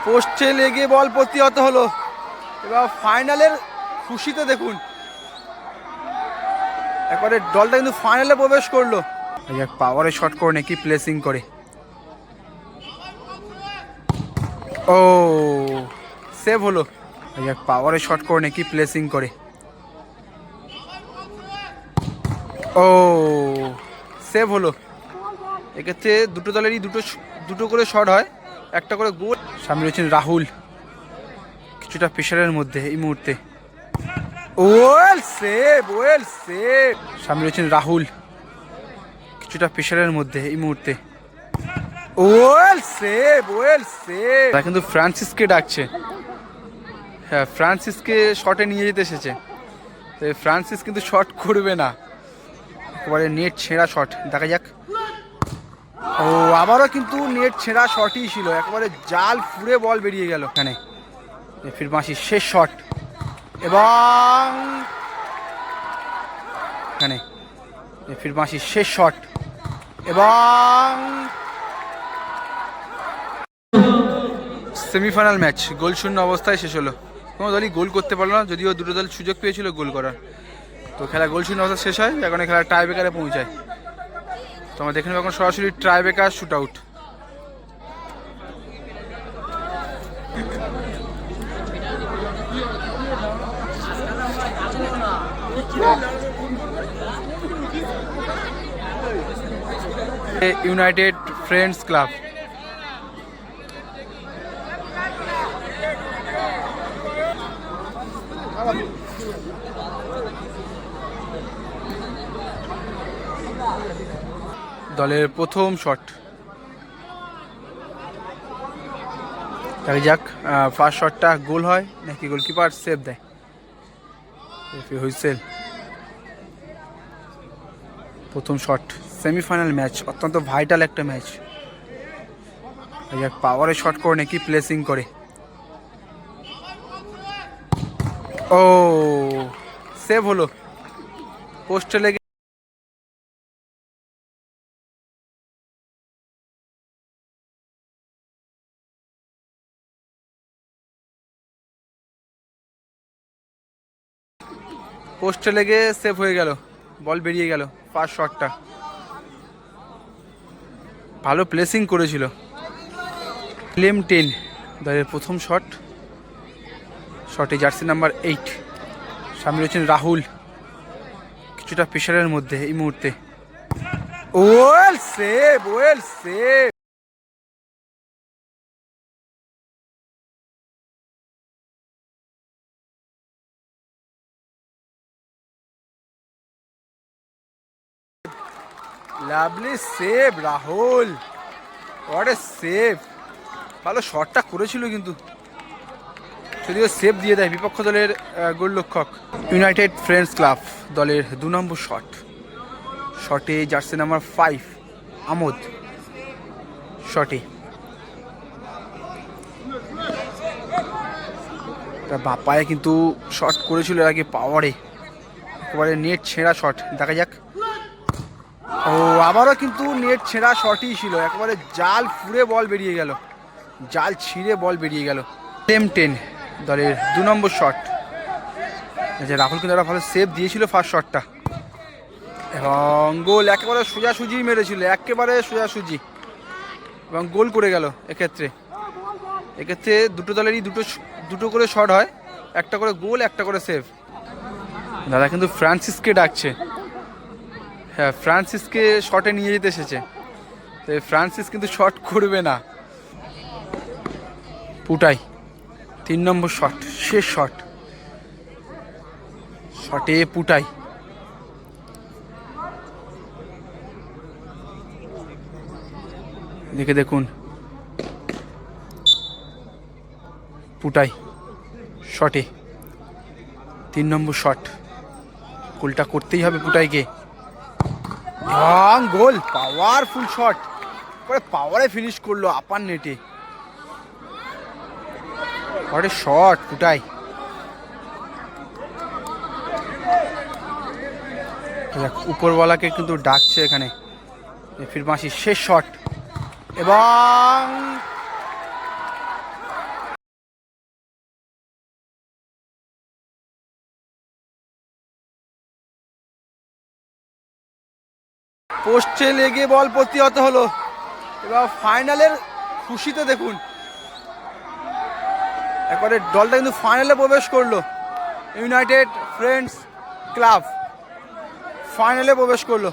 পোস্টে লেগে বল প্রতিহত হলো। এবার ফাইনালের খুশিতে দেখুন, একবারে দলটা কিন্তু ফাইনালে প্রবেশ করলো। পাওয়ারে শট করে নাকি প্লেসিং করে, ও সেভ হলো। পাওয়ারে শট করে নাকি প্লেসিং করে, ও সেভ হলো। এক্ষেত্রে দুটো দলেরই দুটো করে শট হয়, একটা করে গোল। সামনে রয়েছেন রাহুল, কিছুটা প্রেশারের মধ্যে এই মুহূর্তে। Well save, well save. সামনে রয়েছেন রাহুল, কিছুটা প্রেশারের মধ্যে এই মুহূর্তে। Well save, well save. তারা কিন্তু ফ্রান্সিসকে ডাকছে। হ্যাঁ, ফ্রান্সিসকে শটে নিয়ে যেতে এসেছে। ফ্রান্সিস কিন্তু শট করবে না, একেবারে নেট ছেঁড়া শট। দেখা যাক। ও আবারও কিন্তু নেট ছেঁড়া শটই ছিল, একেবারে জাল ফুঁড়ে বল বেরিয়ে গেল। এখানে ফিরমাসির শেষ শট, এবং এখানে ফিরমাসির শেষ শট, এবং সেমিফাইনাল ম্যাচ গোল শূন্য অবস্থায় শেষ হলো। কোনো দলই গোল করতে পারলো না, যদিও দুটো দল সুযোগ পেয়েছিল গোল করার। তো খেলা গোল শূন্য অবস্থা শেষ হয়, এখন খেলা টাই ব্রেকারে পৌঁছায়। তো আমরা দেখে নেব এখন সরাসরি tie breaker shoot out. United Friends Club, দলের প্রথম শট। দেখা যাক ফার্স্ট শটটা গোল হয় নাকি গোলকিপার সেভ দেয়। হুইসেল। প্রথম শট, সেমিফাইনাল ম্যাচ, অত্যন্ত ভাইটাল একটা ম্যাচ। পাওয়ারে শট করে নাকি প্লেসিং করে, ও সেভ হলো। পোস্টে লেগে পোস্টে লেগে সেভ হয়ে গেল, বল বেরিয়ে গেল। ফার্স্ট শটটা ভালো প্লেসিং করেছিল। ক্লেম 10 দলের প্রথম শট। শটে জার্সি নাম্বার 8। সামনে রয়েছেন রাহুল, কিছুটা প্রেশারের মধ্যে এই মুহূর্তে। Well save, well save. Lovely save Rahul, what a save. ভালো শটটা করেছিল, কিন্তু যদিও সেভ দিয়ে দেয় বিপক্ষ দলের গোলরক্ষক। ইউনাইটেড ফ্রেন্ডস ক্লাব দলের 2 নম্বর শট। শটে জার্সি নাম্বার 5 আমোদ। শটে বাপায়ে কিন্তু শট করেছিল এর আগে পাওয়ারে, একেবারে নেট ছেঁড়া শট। দেখা যাক। ও আবারও কিন্তু নেট ছেঁড়া শটই ছিল, একেবারে জাল ফুঁড়ে বল বেরিয়ে গেল, জাল ছিঁড়ে বল বেরিয়ে গেল। ক্লেম 10 দলের 2 নম্বর শট। রাহুল কিন্তু একটা ভালো সেভ দিয়েছিল ফার্স্ট শটটা, এবং গোল। একেবারে সোজাসুজি মেরেছিল, একেবারে সোজাসুজি, এবং গোল করে গেল। এক্ষেত্রে দুটো দলেরই দুটো করে শট হয়, একটা করে গোল, একটা করে সেভ। দাদা কিন্তু ফ্রান্সিসকে ডাকছে। হ্যাঁ, ফ্রান্সিসকে শটে নিয়ে যেতে এসেছে। তো ফ্রান্সিস কিন্তু শট করবে না। পুটাই 3 নম্বর শট, শেষ শট। শটে পুটাই, দেখুন পুটাই শটে 3 নম্বর শট। গোলটা করতেই হবে পুটাইকে, এবং গোল। পাওয়ারফুল শট, পাওয়ারে ফিনিশ করলো আপার নেটে। What a shot পুটাই। উপরওয়ালাকে কিন্তু ডাকছে এখানে। ফিরমাসির শেষ শট, এবং পোস্টে লেগে বল প্রতিহত হলো। এবার ফাইনালের খুশিতে দেখুন, একবারে দলটা কিন্তু ফাইনালে প্রবেশ করলো। ইউনাইটেড ফ্রেন্ডস ক্লাব ফাইনালে প্রবেশ করলো।